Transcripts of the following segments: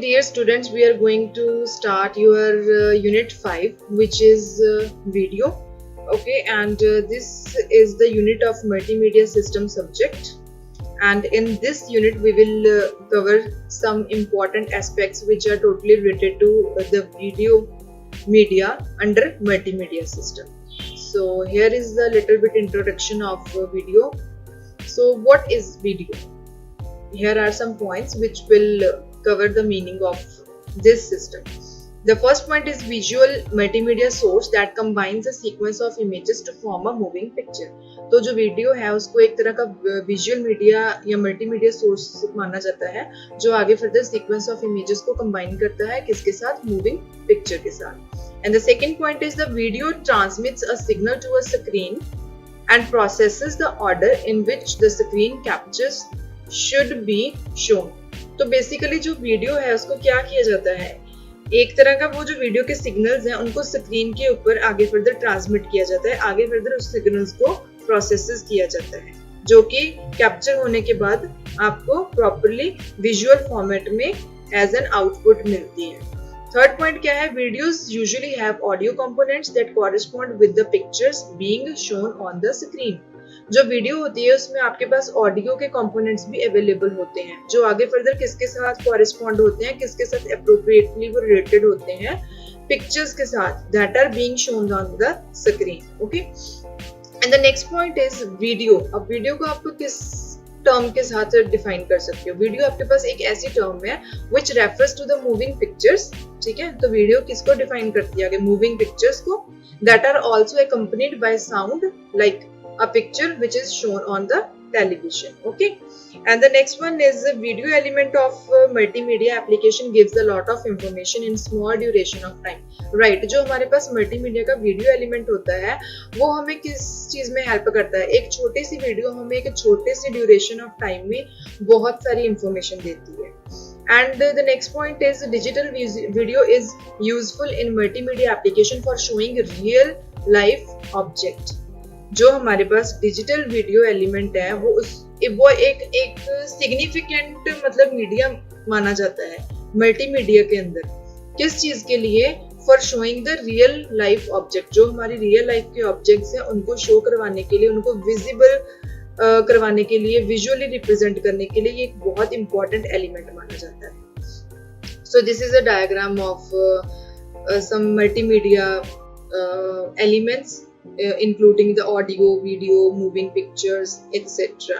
dear students, we are going to start your unit 5, which is video. Okay, and this is the unit of multimedia system subject. And in this unit, we will cover some important aspects which are totally related to the video media under multimedia system. So here is the little bit introduction of video. So what is video? Here are some points which will cover the meaning of this system. The first point is visual multimedia source that combines a sequence of images to form a moving picture. तो जो video है उसको एक तरह का visual media या multimedia source माना जाता है जो आगे फर्दर सीक्वेंस ऑफ इमेजेस को कंबाइन करता है किसके साथ, मूविंग पिक्चर के साथ. And the second point is the video transmits a signal to a screen and processes the order in which the screen captures should be shown. तो basically जो video है उसको क्या किया जाता है, एक तरह का वो जो वीडियो के सिग्नल्स हैं उनको स्क्रीन के ऊपर आगे फर्दर ट्रांसमिट किया जाता है, आगे फर्दर उस सिग्नल्स को प्रोसेस किया जाता है जो कि कैप्चर होने के बाद आपको प्रॉपरली विजुअल फॉर्मेट में एज एन आउटपुट मिलती है. थर्ड पॉइंट क्या है, videos usually have audio components that correspond with the pictures being shown on the screen. जो वीडियो होती है उसमें आपके पास ऑडियो के कंपोनेंट्स भी अवेलेबल होते हैं जो आगे फर्दर किसके साथ कॉरेस्पॉन्ड होते हैं, किसके साथ अप्रोप्रिएटली वो रिलेटेड होते हैं, पिक्चर्स के साथ that are being shown on the screen. Okay, and the next point is video. अब वीडियो को आपको किस टर्म के साथ डिफाइन कर सकते हो. वीडियो आपके पास एक ऐसी टर्म है which refers to the moving pictures. ठीक है, तो वीडियो किसको डिफाइन करती है, मूविंग पिक्चर्स को, that are also accompanied by sound like a picture which is shown on the television. Okay, and the next one is the video element of multimedia application gives a lot of information in small duration of time. Right, जो हमारे पास multimedia का video element होता है वो हमें किस चीज में हेल्प करता है, एक छोटी सी वीडियो हमें एक छोटे से ड्यूरेशन ऑफ टाइम में बहुत सारी इंफॉर्मेशन देती है. And the next point is digital video is useful in multimedia application for showing real life object. जो हमारे पास डिजिटल वीडियो एलिमेंट है वो एक सिग्निफिकेंट मतलब मीडिया माना जाता है मल्टीमीडिया के अंदर. किस चीज के लिए, for showing the real life object. जो हमारी रियल लाइफ के ऑब्जेक्ट्स हैं उनको शो करवाने के लिए, उनको विजिबल करवाने के लिए, विजुअली रिप्रेजेंट करने के लिए एक बहुत इंपॉर्टेंट एलिमेंट माना जाता है. So this is a diagram of some multimedia elements including the audio, video, moving pictures, etc.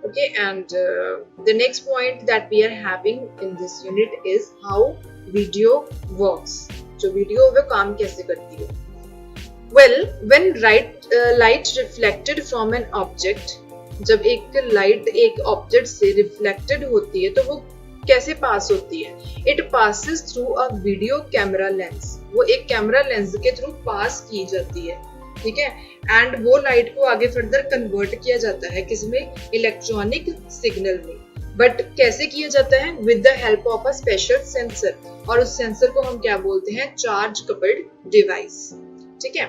Okay, and the next point that we are having in this unit is how video works. जो video वो काम कैसे करती है. Well, when light reflected from an object, जब एक light एक object से रिफ्लेक्टेड होती है तो वो कैसे पास होती है, it passes through a video camera lens. वो एक कैमरा लेंस के थ्रू पास की जाती है. ठीक है, एंड वो लाइट को आगे फर्दर कन्वर्ट किया जाता है किसमें, इलेक्ट्रॉनिक सिग्नल में. बट कैसे किया जाता है, with the help of a special sensor, और उस सेंसर को हम क्या बोलते हैं, चार्ज कपल्ड डिवाइस. ठीक है,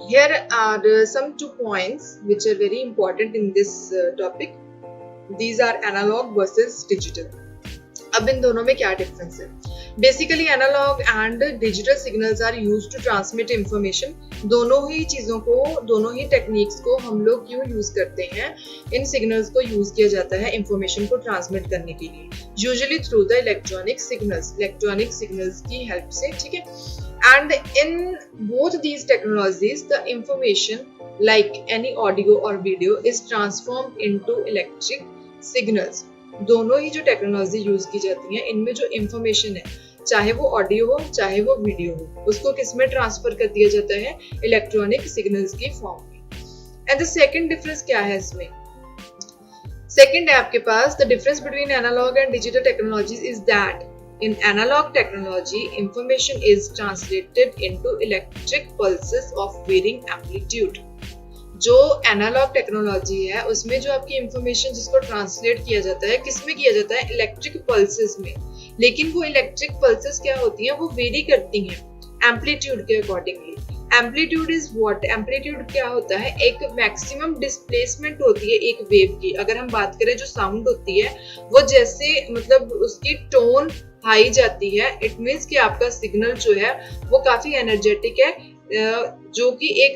here are some 2 points which are very important in this topic. These are analog versus digital. अब इन दोनों में क्या डिफरेंस है. Basically analogue and digital signals are used to transmit information. दोनों ही चीजों को, दोनों ही टेक्निक्स को हम लोग क्यों यूज करते हैं, इन सिग्नल्स को यूज किया जाता है इंफॉर्मेशन को ट्रांसमिट करने के लिए, usually through the electronic signals की हेल्प से. ठीक है, and in both these technologies the information like any audio और video is transformed into electric signals. दोनों ही जो टेक्नोलॉजी यूज की जाती है इनमें जो इंफॉर्मेशन है, चाहे वो ऑडियो हो चाहे वो वीडियो हो, उसको किसमें ट्रांसफर कर दिया जाता है, इलेक्ट्रॉनिक सिग्नल्स की फॉर्म में. एंड द सेकंड डिफरेंस क्या है इसमें, सेकंड है आपके पास the difference between analogue and digital technologies is that in analogue technology information is translated into electric pulses of varying amplitude. जो एनालॉग टेक्नोलॉजी है उसमें जो आपकी इंफॉर्मेशन जिसको ट्रांसलेट किया जाता है किसमें किया जाता है, इलेक्ट्रिक पल्सेस में. लेकिन वो इलेक्ट्रिक पल्सेस क्या होती हैं, वो वेरी करती हैं एम्पलीट्यूड के accordingly. Amplitude is what, amplitude क्या होता है, एक मैक्सिमम डिस्प्लेसमेंट होती है एक वेव की. अगर हम बात करें जो साउंड होती है वो जैसे मतलब उसकी टोन हाई जाती है, इट मीन्स कि आपका सिग्नल जो है वो काफी एनर्जेटिक है, जो कि एक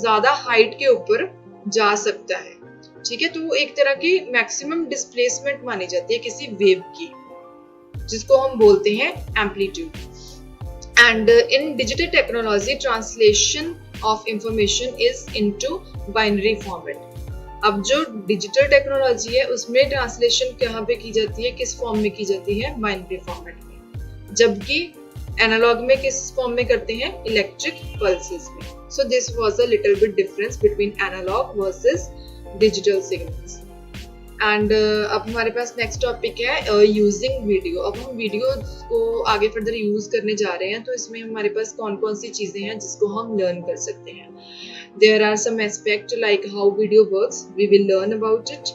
ज्यादा हाइट के ऊपर जा सकता है। ठीक है, तो वो एक तरह की मैक्सिमम डिस्प्लेसमेंट मानी जाती है किसी वेव की, जिसको हम बोलते हैं amplitude. And in digital technology, translation of information is into binary format. अब जो डिजिटल टेक्नोलॉजी है उसमें ट्रांसलेशन कहाँ पे की जाती है, किस फॉर्म में की जाती है, बाइनरी फॉर्मेट में, जबकि एनालॉग में किस फॉर्म में करते हैं, इलेक्ट्रिक पल्सेस में। So this was a little bit difference between analogue versus digital signals. And अब हमारे पास नेक्स्ट टॉपिक है यूजिंग वीडियो। अब हम वीडियो को आगे फर्दर यूज करने जा रहे हैं, तो इसमें हमारे पास कौन कौन सी चीजें हैं जिसको हम लर्न कर सकते हैं। There are some aspect like how video works, we will learn about it,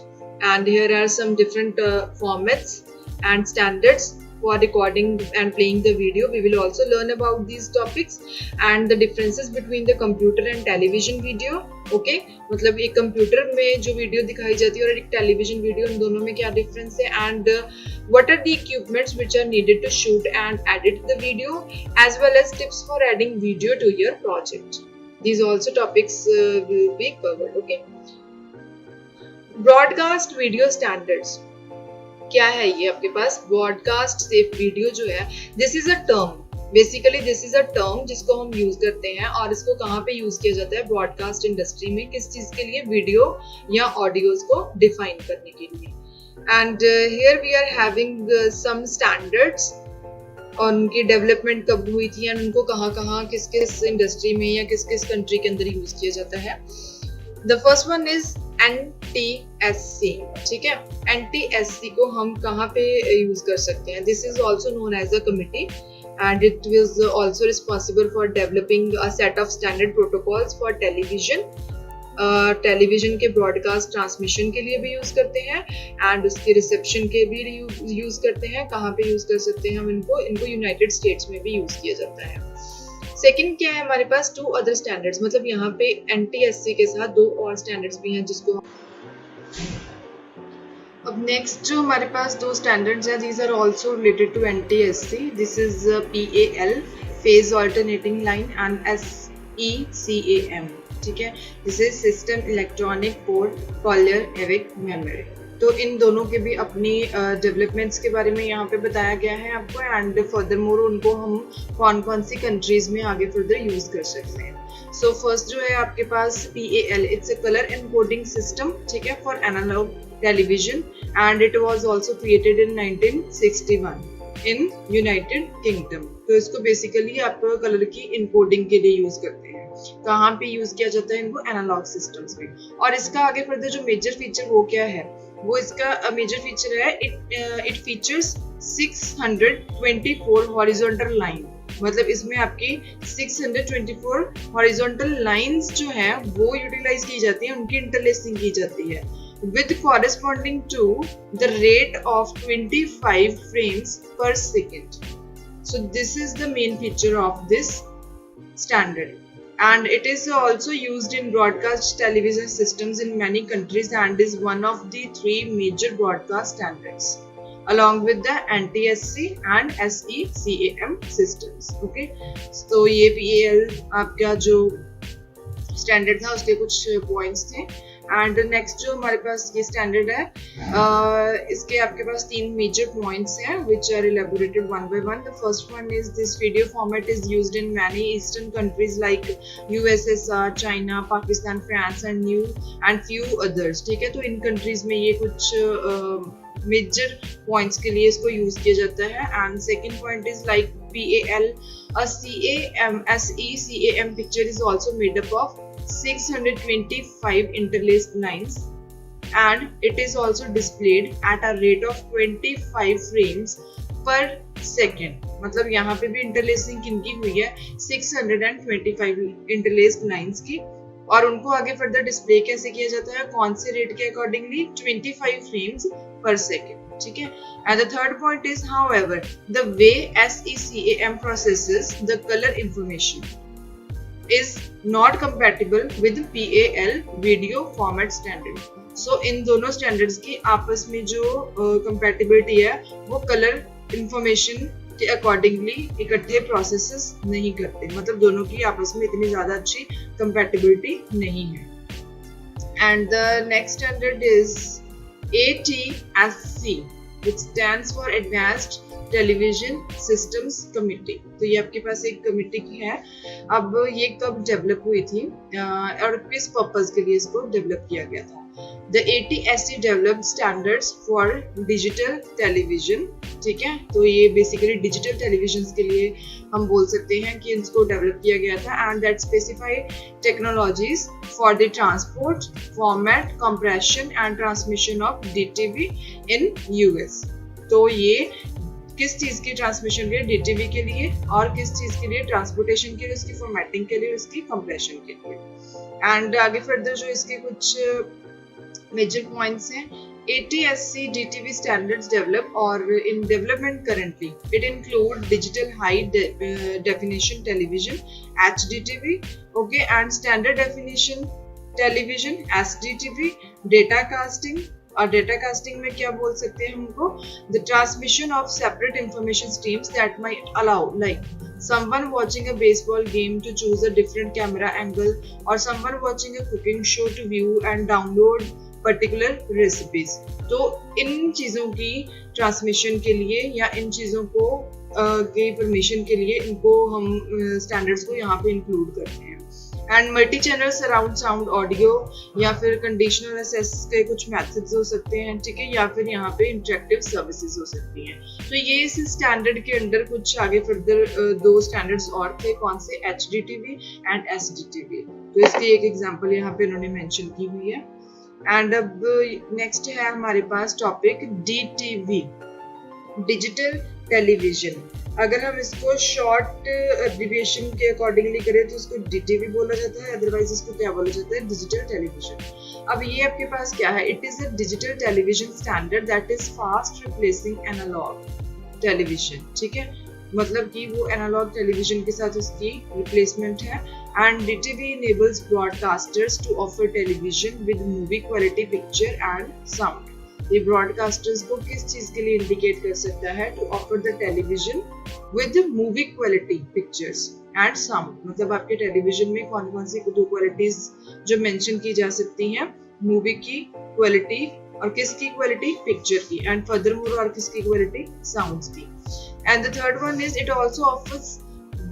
and here are some different formats and standards for recording and playing the video. We will also learn about these topics and the differences between the computer and television video. Okay, मतलब एक computer में जो video दिखाई जाती है और एक television video, उन दोनों में क्या डिफरेंस है, and what are the equipments which are needed to shoot and edit the video, as well as tips for adding video to your project. These also topics will be covered. Okay, broadcast video standards. क्या है ये आपके पास? Broadcast safe video जो है, this is a term, basically this is a term जिसको हम use करते हैं, और इसको कहाँ पे यूज किया जाता है, ब्रॉडकास्ट इंडस्ट्री में। किस चीज के लिए? वीडियो या ऑडियोज को डिफाइन करने के लिए। And here we are having some standards, और उनकी डेवलपमेंट कब हुई थी एंड उनको कहाँ कहाँ किस किस इंडस्ट्री में या किस किस कंट्री के अंदर यूज किया जाता है। The first one is NTSC। ठीक है, NTSC को हम कहाँ पे यूज कर सकते हैं? This is also known as a committee and it was also responsible for developing a set of standard protocols for television. Television के ब्रॉडकास्ट ट्रांसमिशन के लिए भी यूज करते हैं एंड उसके रिसेप्शन के भी यूज करते हैं। कहाँ पे यूज कर सकते हैं हम इनको यूनाइटेड स्टेट्स में भी यूज किया जाता है। सेकंड क्या है हमारे पास? 2 अदर स्टैंडर्ड्स, मतलब यहाँ पे NTSC के साथ 2 और स्टैंडर्ड्स भी हैं जिसको अब नेक्स्ट जो हमारे पास 2 स्टैंडर्ड्स हैं, these are also related to NTSC। This is PAL, phase alternating line, and SECAM। ठीक है, this is system electronic port colour एविक मेमोरी। तो इन दोनों के भी अपनी डेवलपमेंट्स के बारे में यहाँ पे बताया गया है आपको, एंड फर्दर मोर उनको हम कौन कौन सी कंट्रीज में आगे फर्दर यूज कर सकते हैं। सो फर्स्ट जो है आपके पास PAL, it's a colour encoding system. ठीक है, for analogue television, and it was also created in 1961 in United Kingdom. तो इसको बेसिकली आप कलर की इनकोडिंग के लिए यूज करते हैं। कहाँ पे यूज किया जाता है इनको? एनालॉग सिस्टम्स में। और इसका आगे फर्दर जो मेजर फीचर वो क्या है? वो इसका मेजर फीचर है इट फीचर्स 624 हॉरिजॉन्टल लाइन, मतलब इसमें आपकी 624 हॉरिजॉन्टल लाइंस जो हैं वो यूटिलाइज की जाती है, उनकी इंटरलेसिंग की जाती है with corresponding to the rate of 25 frames per second. So this is the main feature of this standard, and it is also used in broadcast television systems in many countries and is one of the 3 major broadcast standards along with the NTSC and SECAM systems. Okay, so ये PAL आपका जो standard था उसके कुछ points थे। And next जो हमारे पास ये स्टैंडर्ड है, इसके आपके पास 3 मेजर पॉइंट्स हैं which are elaborated one by one. The first one is this video format is used in many eastern countries like USSR, China, Pakistan, France and few others. ठीक है, तो इन कंट्रीज में ये कुछ मेजर पॉइंट्स के लिए इसको यूज किया जाता है। And second point is like PAL, a SECAM picture is also made up of 625 interlaced lines and it is also displayed at a rate of 25 frames per second। मतलब यहाँ पे भी इंटरलेसिंग किनकी हुई है? 625 इंटरलेस्ड लाइंस की, और उनको आगे फर्दर डिस्प्ले कैसे किया जाता है? कौन से रेट के अकॉर्डिंगली? 25 फ्रेम्स पर सेकेंड। ठीक है, and the third point is however the way SECAM processes the color information is not compatible with PAL video format standard. So इन दोनों स्टैंडर्ड्स की आपस में जो compatibility है वो कलर इंफॉर्मेशन के अकॉर्डिंगली इकट्ठे प्रोसेसेस नहीं करते, मतलब दोनों की आपस में इतनी ज्यादा अच्छी कंपैटिबिलिटी नहीं है। And the next standard is ATSC which stands for Advanced television systems committee. तो ये आपके पास एक कमिटी की है। अब ये कब डेवलप हुई थी और किस पर्पस के लिए इसको डेवलप किया गया था? The ATSC developed standards for digital television, ठीक है। तो ये बेसिकली डिजिटल टेलीविजन के लिए हम बोल सकते हैं कि इसको डेवलप किया गया था। And that specified technologies for the transport, format, compression and transmission of DTV in US। तो ये किस चीज की ट्रांसमिशन के लिए? DTV के लिए। और किस चीज के लिए? ट्रांसपोर्टेशन के लिए, उसकी फॉर्मेटिंग के लिए, उसकी कंप्रेशन के लिए। एंड आगे फर्दर जो इसके कुछ मेजर पॉइंट्स हैं, ATSC DTV standards develop or in development currently. It include digital high definition television HDTV, okay, and standard definition television SDTV, data casting। और डेटा कास्टिंग में क्या बोल सकते हैं हमको? The transmission of separate information streams that might allow like someone watching a baseball game to choose a different camera angle or someone watching a cooking show to view and download particular recipes। तो इन चीज़ों की transmission के लिए या इन चीज़ों को की permission के लिए इनको हम स्टैंडर्ड्स को यहाँ पे इंक्लूड करते हैं। And multi channel surround sound audio या फिर कंडीशनल एसेस के कुछ मेथड्स हो सकते हैं, ठीक है, या फिर यहाँ पे इंटरेक्टिव सर्विसेज हो सकती हैं। तो ये इस स्टैंडर्ड के अंडर कुछ आगे फर्दर दो स्टैंडर्ड्स और थे, कौन से? HDTV and SDTV। तो इसकी एक एग्जांपल यहाँ पे उन्होंने मेंशन की हुई है। एंड अब नेक्स्ट है हमारे पास टॉपिक DTV, डिजिटल टेलीविजन। अगर हम इसको शॉर्ट एब्रिविएशन के अकॉर्डिंगली करें तो इसको DTV बोला जाता है, अदरवाइज इसको क्या बोला जाता है? Digital television. अब ये आपके पास क्या है? It is a digital television standard that is fast replacing analogue television, ठीक है, मतलब कि वो एनालॉग टेलीविजन के साथ उसकी रिप्लेसमेंट है। And DTV enables broadcasters to offer television with movie quality picture and sound। ये ब्रॉडकास्टर्स को किस चीज के लिए इंडिकेट कर सकता है? To offer the television with movie quality pictures and sound. मतलब आपके टेलीविजन में कौन कौन सी दो क्वालिटीज जो मेंशन की जा सकती हैं? मूवी की क्वालिटी और किसकी क्वालिटी? पिक्चर की। एंड फर्दरमोर और किसकी क्वालिटी? साउंड्स की। And the third one is it also offers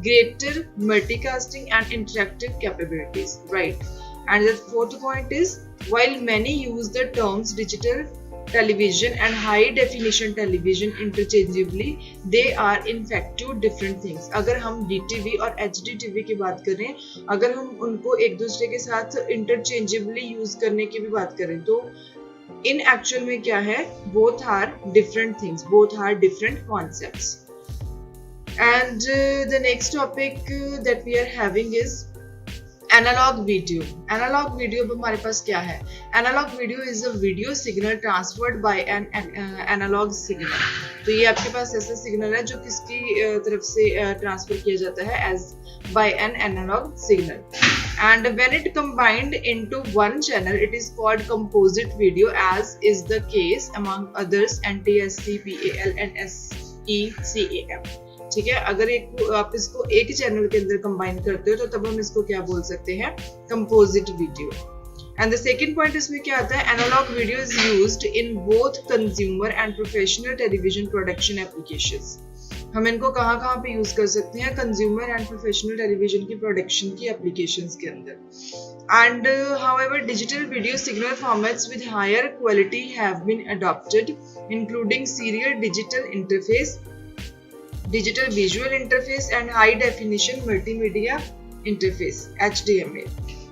greater multicasting and interactive capabilities, right? And the fourth point is while many use the terms digital television and high definition television interchangeably, they are in fact two different things। अगर हम DTV और HDTV की बात करें, अगर हम उनको एक दूसरे के साथ interchangeably यूज करने की भी बात करें तो in actual में क्या है? both are different things, both are different concepts। And the next topic that we are having is analog video। analog video हमारे पास क्या है? analog video is a video signal transferred by an analog signal। तो ये आपके पास ऐसा signal है जो किसकी तरफ से ट्रांसफर किया जाता है? as by an analog signal। and when it combined into one channel it is called composite video, as is the case among others NTSC, PAL and SECAM, ठीक है। अगर आप इसको एक ही चैनल के अंदर कंबाइन करते हो तो तब हम इसको क्या बोल सकते हैं? Composite video. And the second point इसमें क्या आता है? Analogue video is used in both consumer and professional television production applications. हम इनको कहाँ पे यूज कर सकते हैं? कंज्यूमर एंड प्रोफेशनल टेलीविजन की प्रोडक्शन की एप्लीकेशंस के अंदर। And however digital video signal formats with higher quality have been adopted including serial digital interface, digital visual interface and high definition multimedia interface HDMI।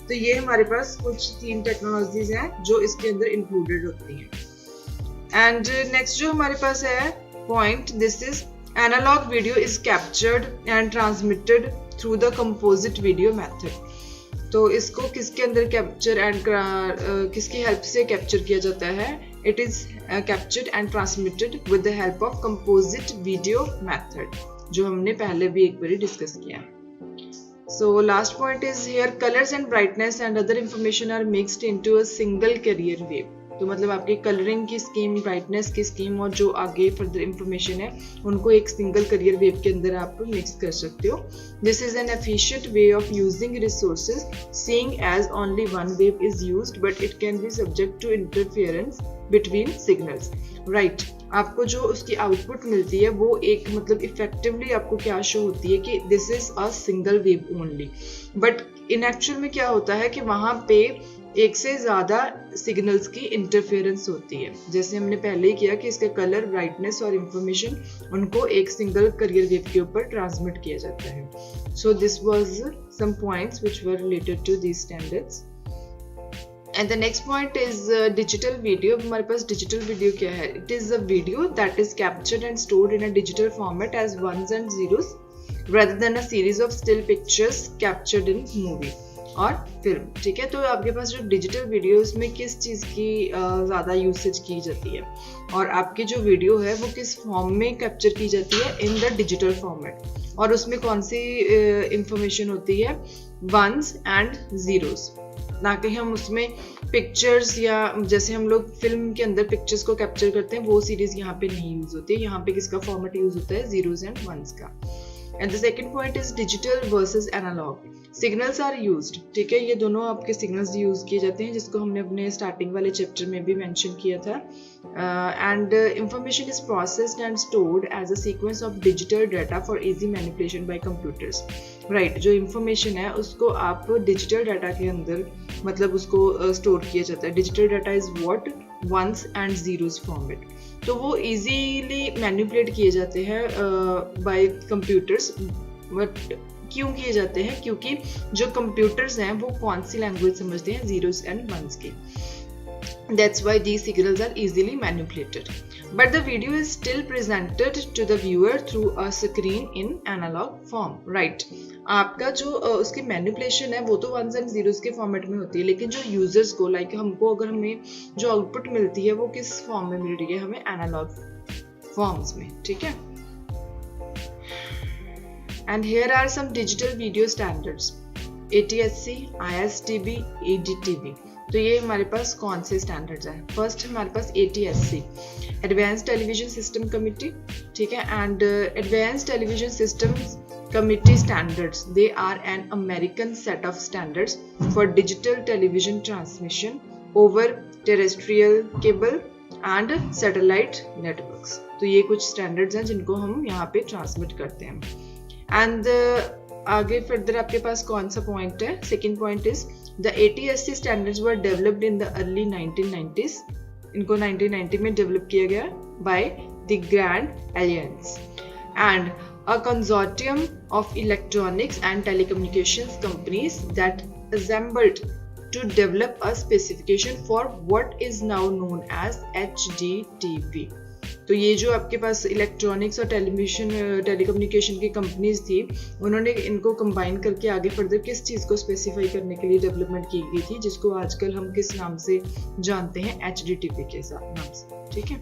तो ये हमारे पास कुछ 3 technologies हैं जो इसके अंदर इंक्लूडेड होती हैं। एंड नेक्स्ट जो हमारे पास है point, this is analogue video is captured and transmitted through the composite video method. तो इसको किसके अंदर कैप्चर एंड किसकी हेल्प से कैप्चर किया जाता है? It is captured and transmitted with the help of composite video method, जो हमने पहले भी एक बार डिस्कस किया। So last point is here colors and brightness and other information are mixed into a single carrier wave। तो मतलब आपके colouring की स्कीम, ब्राइटनेस की स्कीम और जो आगे फर्दर इंफॉर्मेशन है उनको एक सिंगल करियर वेब के अंदर आप मिक्स कर सकते हो. This is an efficient way of using resources seeing as only one wave is used but it can be subject to interference between signals. Right, आपको जो उसकी आउटपुट मिलती है वो एक मतलब इफेक्टिवली आपको क्या शो होती है कि this is a single wave only, but in actual में क्या होता है कि वहां पे एक से ज्यादा सिग्नल्स की इंटरफेरेंस होती है. जैसे हमने पहले ही किया कि इसका कलर, ब्राइटनेस और इंफॉर्मेशन उनको एक सिंगल करियर वेव के ऊपर ट्रांसमिट किया जाता है. So this was some points which were related to these standards. And the next point is digital video. हमारे पास डिजिटल वीडियो क्या है? It is a video that is captured and stored in a digital format as ones and zeros rather than a series of still pictures captured in movie और film. ठीक है, तो आपके पास जो डिजिटल वीडियोस में किस चीज़ की ज़्यादा यूसेज की जाती है और आपकी जो वीडियो है वो किस फॉर्म में कैप्चर की जाती है? In the digital format. और उसमें कौन सी इंफॉर्मेशन होती है? Ones and zeros. ना कि हम उसमें पिक्चर्स या जैसे हम लोग फिल्म के अंदर पिक्चर्स को कैप्चर करते हैं वो सीरीज यहाँ पे नहीं यूज होती है. यहाँ पे किसका फॉर्मेट यूज होता है? जीरोस एंड वंस का. And the second point is digital versus analogue. Signals are used. ठीक है, ये दोनों आपके सिग्नल्स यूज किए जाते हैं जिसको हमने अपने स्टार्टिंग वाले चैप्टर में भी मेंशन किया था. And information is processed and stored as a sequence of digital data for easy manipulation by computers. Right, जो इंफॉर्मेशन है उसको आप डिजिटल डाटा के अंदर मतलब उसको स्टोर किया जाता है. Digital data is what? Ones and zeros format. तो वो इजीली मैनिपुलेट किए जाते हैं बाय कंप्यूटर्स. बट क्यों किए जाते हैं? क्योंकि जो कंप्यूटर्स हैं वो कौन सी लैंग्वेज समझते हैं? जीरोस एंड वंस की. That's why these signals are easily manipulated. But the video is still presented to the viewer through a screen in analog form. Right. आपका जो उसकी मैनिपुलेशन है वो तो वंस एंड जीरोस के फॉर्मेट में होती है, लेकिन जो यूजर्स को लाइक हमको अगर हमें जो आउटपुट मिलती है वो किस फॉर्म में मिल रही है? हमें एनालॉग फॉर्म्स में. ठीक है. And here are some digital video standards. ATSC, ISTB, EDTV. तो ये हमारे पास कौन से स्टैंडर्ड्स हैं? फर्स्ट हमारे पास ATSC, advanced television system committee. ठीक है, and advanced television system committee standards, they are an American set of standards for digital television transmission over terrestrial cable and satellite networks. तो ये कुछ स्टैंडर्ड्स हैं जिनको हम यहाँ पे ट्रांसमिट करते हैं. एंड आगे फर्दर आपके पास कौन सा पॉइंट है? Second point is the ATSC standards were developed in the early 1990s. इनको 1990 में डेवलप किया गया by the grand aliens and a consortium of electronics and telecommunications companies that assembled to develop a specification for what is now known as HDTV. तो ये जो आपके पास electronics और telecommunication की कंपनीज थी उन्होंने इनको कंबाइन करके आगे फर्दर किस चीज़ को स्पेसिफाई करने के लिए डेवलपमेंट की गई थी, जिसको आजकल हम किस नाम से जानते हैं? HDTV के नाम से. ठीक है.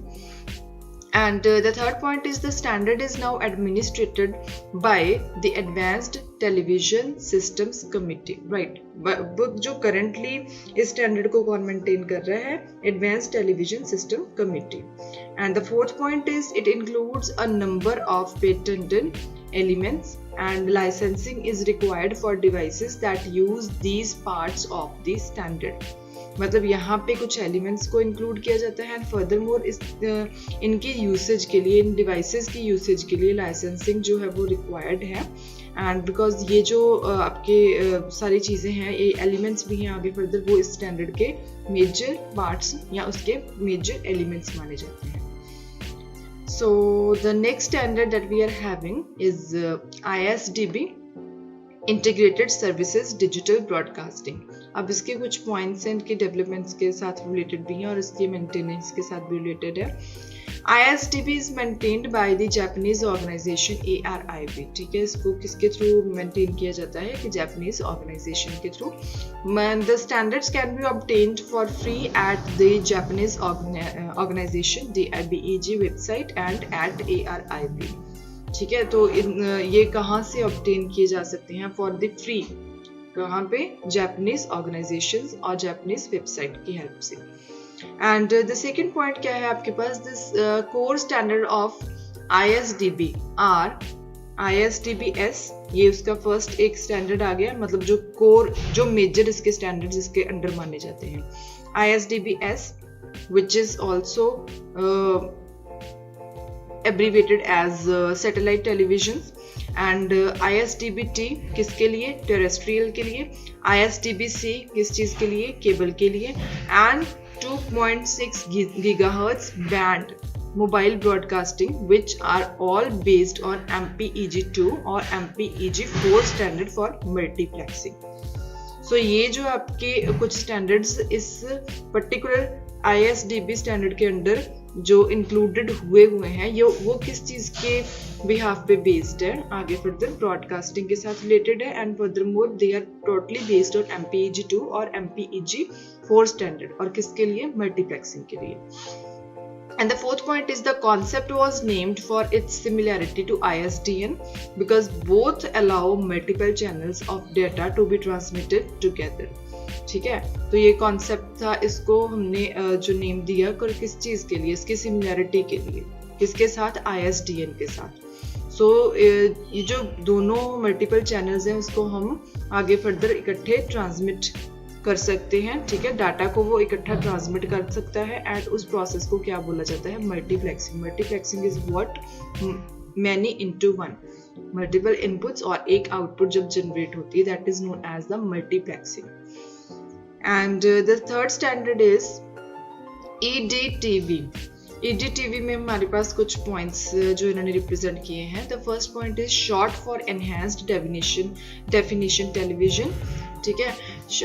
And the third point is the standard is now administered by the Advanced Television Systems Committee. Right. जो currently इस standard को कौन maintain कर रहा है? Advanced Television System Committee. And the fourth point is it includes a number of patented elements and licensing is required for devices that use these parts of the standard. मतलब यहाँ पे कुछ elements को include किया जाता है and further more इनके usage के लिए, इन डिवाइसेस की यूसेज के लिए लाइसेंसिंग जो है वो रिक्वायर्ड है. एंड बिकॉज ये जो आपके सारी चीज़ें हैं, ये एलिमेंट्स भी हैं आगे फर्दर, वो इस स्टैंडर्ड के मेजर पार्ट्स या उसके मेजर एलिमेंट्स माने जाते हैं. So the next standard that we are having is ISDB, integrated services digital broadcasting. अब इसके कुछ पॉइंट्स हैं, इनके डेवलपमेंट्स के साथ रिलेटेड भी हैं और इसके मेंटेनेंस के साथ भी रिलेटेड है. ISDB is maintained by the Japanese organization ARIB. ठीक है, इसको किसके थ्रू मेंटेन किया जाता है? कि जापानीज ऑर्गेनाइजेशन के through. The standards can be obtained for free at the Japanese organization DIBEG website and at ARIB. ठीक है, तो ये कहाँ से ऑब्टेन किए जा सकते हैं फॉर द फ्री? कहाँ पे? जापानीज ऑर्गेनाइजेशंस और जापानीज वेबसाइट की हेल्प से. एंड द सेकेंड पॉइंट क्या है आपके पास, this core standard of ISDB or ISDBS, ये उसका फर्स्ट एक स्टैंडर्ड आ गया, मतलब जो कोर जो मेजर इसके स्टैंडर्ड्स इसके अंडर माने जाते हैं. ISDBS which is also abbreviated as satellite television, and ISDBT किसके लिए, टेरेस्ट्रियल के लिए, ISDBC किस चीज़ के लिए, केबल के लिए, and 2.6 GHz band mobile broadcasting, which are all based on MPEG-2 और MPEG-4 standard for multiplexing. So ये जो आपके कुछ standards इस particular ISDB standard के अंदर जो included हुए हैं, ये वो किस चीज़ के behalf पे based है, आगे further broadcasting के साथ related है, and furthermore they are totally based on MPEG-2 और MPEG-4 standard, और किसके लिए, multiplexing के लिए. And the fourth point is the concept was named for its similarity to ISDN because both allow multiple channels of data to be transmitted together. ठीक है, तो ये कॉन्सेप्ट था, इसको हमने जो नेम दिया किस चीज़ के लिए, इसकी सिमिलैरिटी के लिए, किसके साथ, ISDN के साथ. सो ये जो दोनों मल्टीपल चैनल्स हैं उसको हम आगे फर्दर इकट्ठे ट्रांसमिट कर सकते हैं. ठीक है, डाटा को वो इकट्ठा ट्रांसमिट कर सकता है, एंड उस प्रोसेस को क्या बोला जाता है, multiplexing. Multiplexing is what, many into one, multiple inputs और एक आउटपुट जब जनरेट होती है, that is known as the multiplexing. And the third standard is EDTV. EDTV में हमारे पास कुछ पॉइंट्स जो इन्होंने रिप्रेजेंट किए हैं. The first point is short for enhanced definition television. ठीक है,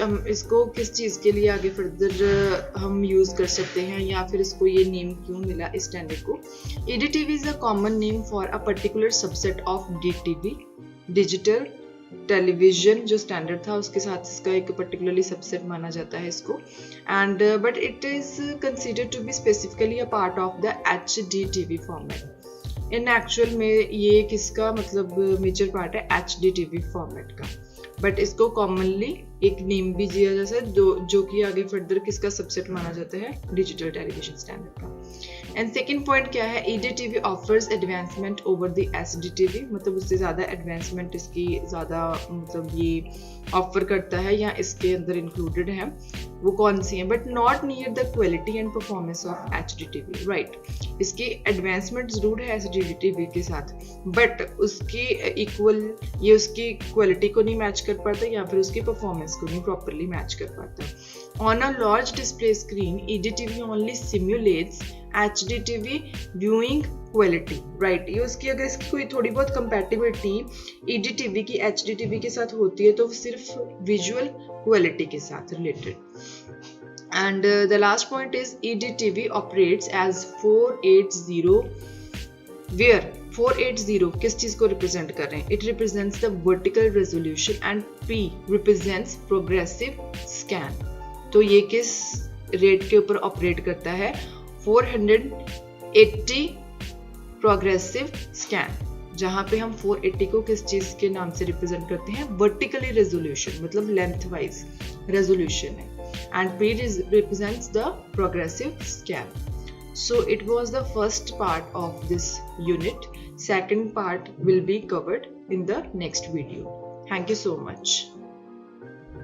हम इसको किस चीज़ के लिए आगे फर्दर हम यूज़ कर सकते हैं, या फिर इसको ये नेम क्यों मिला इस स्टैंडर्ड को. EDTV is a common name for a particular subset of DTV, digital television जो स्टैंडर्ड था उसके साथ इसका एक पर्टिकुलरली सबसेट माना जाता है इसको. And but it is considered to be specifically a part of the HDTV format. In actual में ये किसका मतलब मेजर पार्ट है, HDTV फॉर्मेट का, बट इसको कॉमनली एक नेम भी दिया जाता है जो कि आगे फर्दर किसका सबसेट माना जाता है, डिजिटल टेलीविजन स्टैंडर्ड का. एंड सेकेंड पॉइंट क्या है, EDTV offers advancement over the HDTV, मतलब उससे ज़्यादा एडवांसमेंट इसकी ज़्यादा मतलब ये ऑफर करता है या इसके अंदर इंक्लूडेड है. वो कौन सी है, but not near the quality and performance of HDTV. Right, इसकी एडवांसमेंट जरूर है HDTV के साथ, बट उसकी इक्वल ये उसकी क्वालिटी को नहीं मैच कर पाता या फिर उसकी परफॉर्मेंस को नहीं प्रॉपरली मैच कर पाता. On a large display screen EDTV only simulates HDTV viewing quality. Right, ये उसकी अगर इसकी कोई थोड़ी बहुत कंपैटिबिलिटी EDTV की HDTV के साथ होती है तो सिर्फ विजुअल क्वालिटी के साथ related. And the last point is EDTV operates as 480, where 480 किस चीज को रिप्रेजेंट कर रहे हैं, it represents the vertical resolution and P represents progressive scan. तो ये किस रेट के ऊपर ऑपरेट करता है, 480 प्रोग्रेसिव स्कैन, जहां पे हम 480 को किस चीज के नाम से रिप्रेजेंट करते हैं, वर्टिकली रेजोल्यूशन, मतलब लेंथ वाइज रेजोल्यूशन है, and P represents the progressive scan. So it was the first part of this unit. Second part will be covered in the next video. Thank you so much.